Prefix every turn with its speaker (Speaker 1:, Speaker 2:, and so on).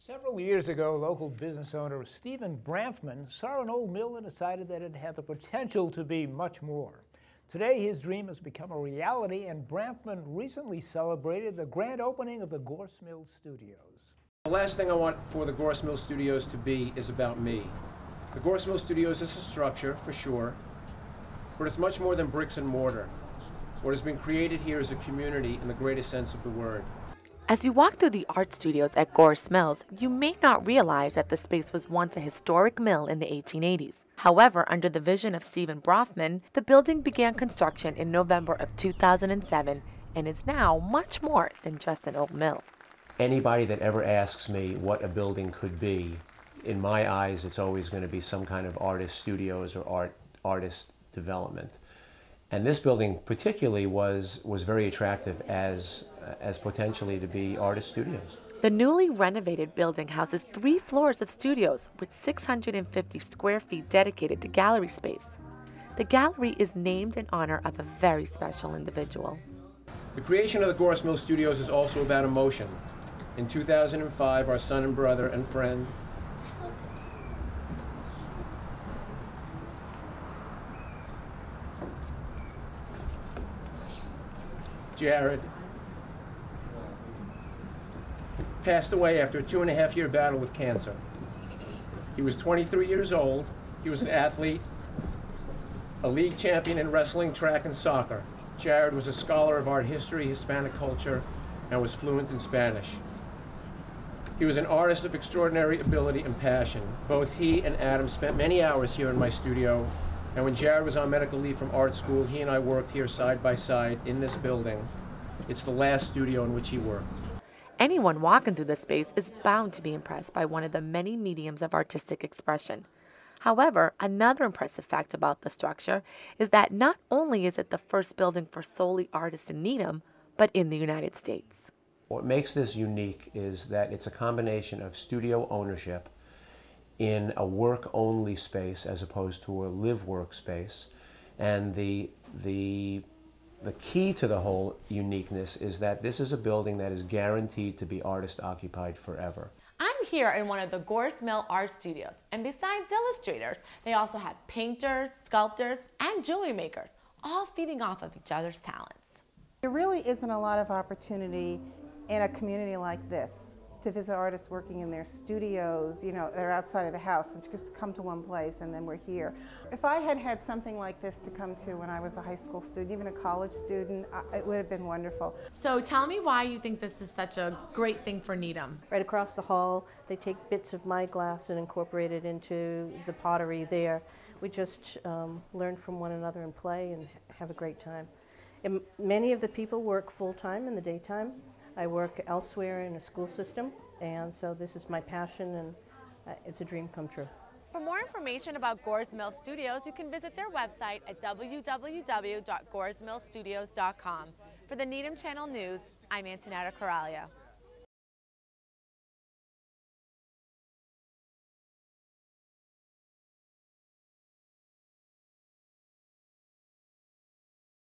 Speaker 1: Several years ago, local business owner Stephen Branfman saw an old mill and decided that it had the potential to be much more. Today, his dream has become a reality, and Branfman recently celebrated the grand opening of the Gorse Mill Studios.
Speaker 2: The last thing I want for the Gorse Mill Studios to be is about me. The Gorse Mill Studios is a structure, for sure, but it's much more than bricks and mortar. What has been created here is a community in the greatest sense of the word.
Speaker 3: As you walk through the art studios at Gorse Mills, you may not realize that the space was once a historic mill in the 1880s. However, under the vision of Stephen Branfman, the building began construction in November of 2007 and is now much more than just an old mill.
Speaker 2: Anybody that ever asks me what a building could be, in my eyes, it's always going to be some kind of artist studios or artist development. And this building particularly was very attractive as potentially to be artist studios.
Speaker 3: The newly renovated building houses 3 floors of studios with 650 square feet dedicated to gallery space. The gallery is named in honor of a very special individual.
Speaker 2: The creation of the Gorse Mill Studios is also about emotion. In 2005, our son and brother and friend, Jared, passed away after a 2.5-year battle with cancer. He was 23 years old. He was an athlete, a league champion in wrestling, track, and soccer. Jared was a scholar of art history, Hispanic culture, and was fluent in Spanish. He was an artist of extraordinary ability and passion. Both he and Adam spent many hours here in my studio, and when Jared was on medical leave from art school, he and I worked here side by side in this building. It's the last studio in which he worked.
Speaker 3: Anyone walking through this space is bound to be impressed by one of the many mediums of artistic expression. However, another impressive fact about the structure is that not only is it the first building for solely artists in Needham, but in the United States.
Speaker 2: What makes this unique is that it's a combination of studio ownership in a work-only space as opposed to a live-work space. And the key to the whole uniqueness is that this is a building that is guaranteed to be artist-occupied forever.
Speaker 4: I'm here in one of the Gorse Mill Art Studios, and besides illustrators, they also have painters, sculptors, and jewelry makers, all feeding off of each other's talents.
Speaker 5: There really isn't a lot of opportunity in a community like this to visit artists working in their studios. You know, they're outside of the house and just come to one place and then we're here. If I had had something like this to come to when I was a high school student, even a college student, it would have been wonderful.
Speaker 4: So tell me why you think this is such a great thing for Needham.
Speaker 6: Right across the hall, they take bits of my glass and incorporate it into the pottery there. We just learn from one another and play and have a great time. And many of the people work full-time in the daytime. I work elsewhere in a school system, and so this is my passion, and it's a dream come true.
Speaker 4: For more information about Gorse Mill Studios, you can visit their website at www.gorsemillstudios.com. For the Needham Channel News, I'm Antonetta Corralio.